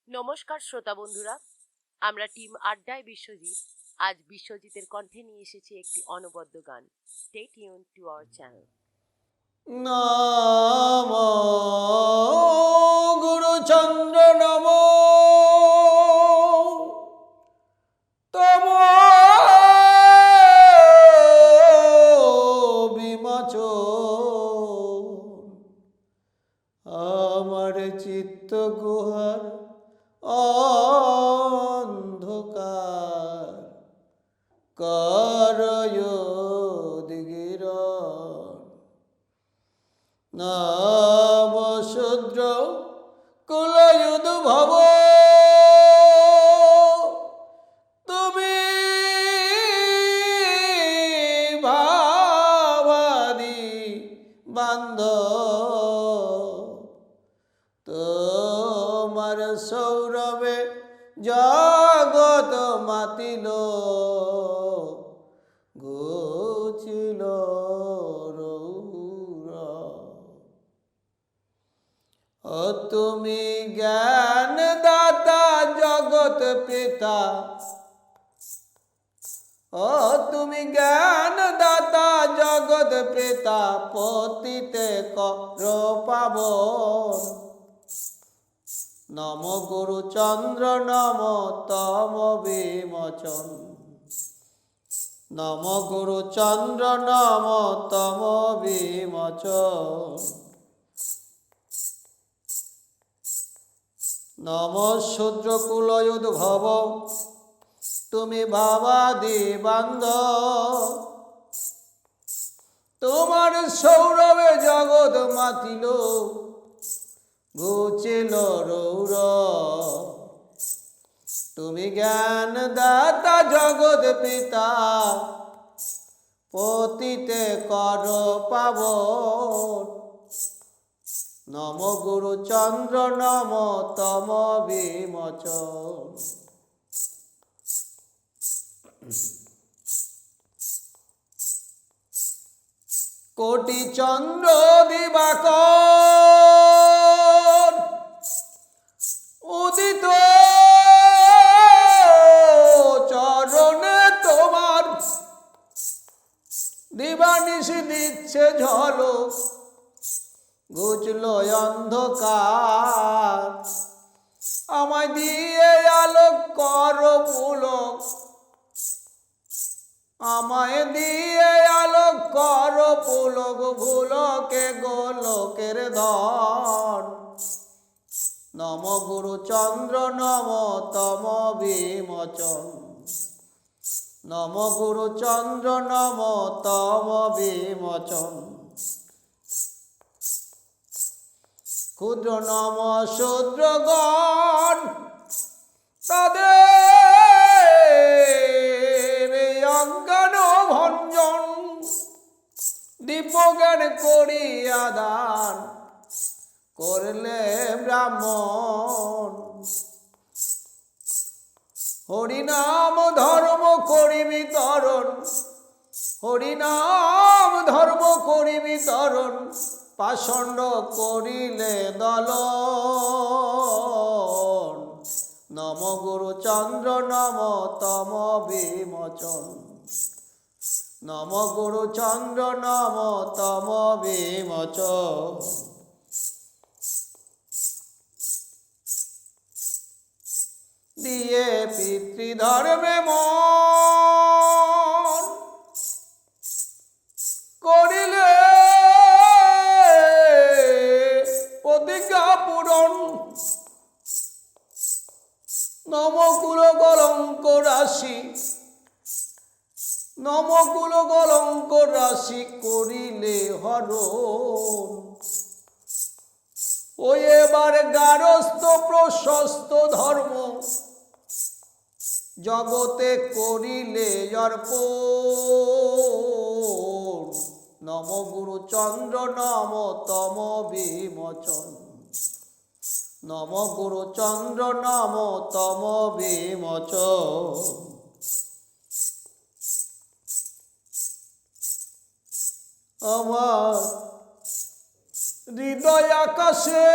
নমস্কার শ্রোতা বন্ধুরা, আমরা টিম আড্ডায় বিশ্বজিৎ আজ বিশ্বজিতের কণ্ঠে নিয়ে এসেছি একটি অনবদ্য গান। Stay tune to our channel. নাম গুরুচন্দ্র নম তম বিমোচন আমার চিত্ত গুহার অন্ধকার করয় দিগিরণ নাম শূদ্র কুলয়ুধ ভব তুমি ভাবাদি বান্ধ তোমার সৌরভে জগৎ মাতিল ঘুচিল ও তুমি জ্ঞান দাতা জগৎ পিতা ও তুমি জ্ঞান দাতা জগৎ পিতা পতিতে কর পাবন নম গুরু চন্দ্র নম তম বিমোচন নম গুরু চন্দ্র নম তম বিমোচন নম শূদ্র কুলয়োদ্ভব তুমি ভাবাদি বান্ধ তোমার সৌরভে জগৎ মাতিল ঘুচিল রৌর তুমি জ্ঞান দাতা জগৎ পিতা পতিতে কর পাবন নম গুরু চন্দ্র নম তম বিমোচন কোটি চন্দ্র দিবাকর উদিত চরণে তোমার দিবানিশি দিচ্ছে ঝলক ঘুচল অন্ধকার আমায় দিয়ে আলোক কর পুলক আমায় দিয়ে আলোক কর পুলক ভুলকে গোলকের ধন নম গুরু চন্দ্র নম তম বিমোচন নম গুরু চন্দ্র নম তম বিমোচন ক্ষুদ্র নম শূদ্রগণ তাদের অজ্ঞান ভঞ্জন দিব্যজ্ঞান করিয়া দান করলে ব্রাহ্মণ হরিনাম ধর্ম করি বিতরণ হরিনাম ধর্ম করি বিতরণ পাষণ্ড করিলে দলন নম গুরু চন্দ্র নম তম বিমোচন নম গুরু চন্দ্র নম তম বিমোচন দিয়ে পিতৃধর্মে মন করিলে প্রতিজ্ঞা পূরণ নমকুল কলঙ্ক রাশি নমকুল কলঙ্ক রাশি করিলে হরণ ওই এবার গারস্থ প্রশস্ত ধর্ম জগতে করিলে অর্পণ নম গুরু চন্দ্র নম তম বিমোচন নম গুরু চন্দ্র নম তম বিমোচন আমার হৃদয় আকাশে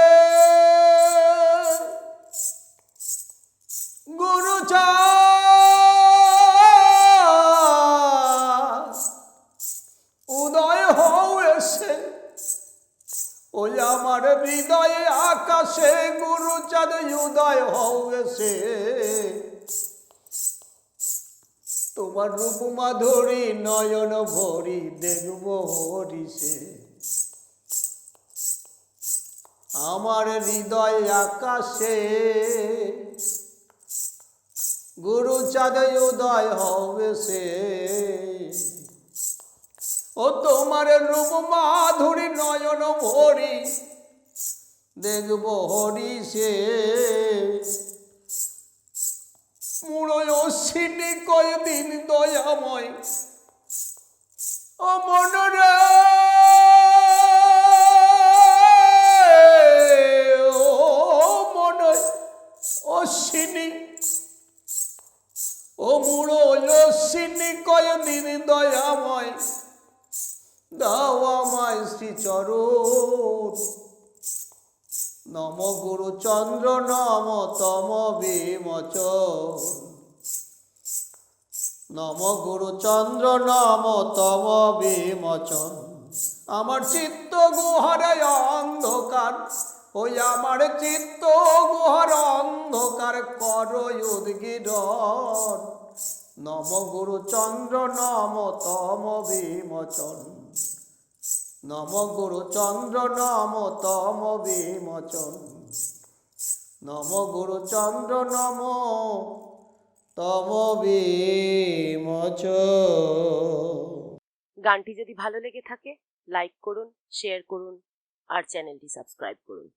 চাঁদ উদয় হবে সে, তোমার রূপ মাধুরী নয়ন ভরি দেখব হরিষে। আমার হৃদয় আকাশে গুরু চাঁদ উদয় হবে সে, ও তোমার রূপ মাধুরী নয়ন ভরি দেখব হরিষে। মুড়য় অশ্বিনী কয়দিন দয়াময় ও মনরে, ও মনয় অশ্বিনী, ও মুড়য় অশ্বিনী কয়দিন দয়াময় দাও আমায় শ্রীচরণ। নম গুরু চন্দ্র নম তম বিমোচন, নম গুরু চন্দ্র নম তম বিমোচন। আমার চিত্ত গুহারে অন্ধকার, ওই আমার চিত্ত গুহার অন্ধকার কর উদ্গীরণ। নম গুরু চন্দ্র নম তম বিমোচন, নম গুরু চন্দ্র নম তম বিমোচন, নম গুরু চন্দ্র নম তম বিমোচন। গানটি যদি ভালো লেগে থাকে লাইক করুন, শেয়ার করুন আর চ্যানেলটি সাবস্ক্রাইব করুন।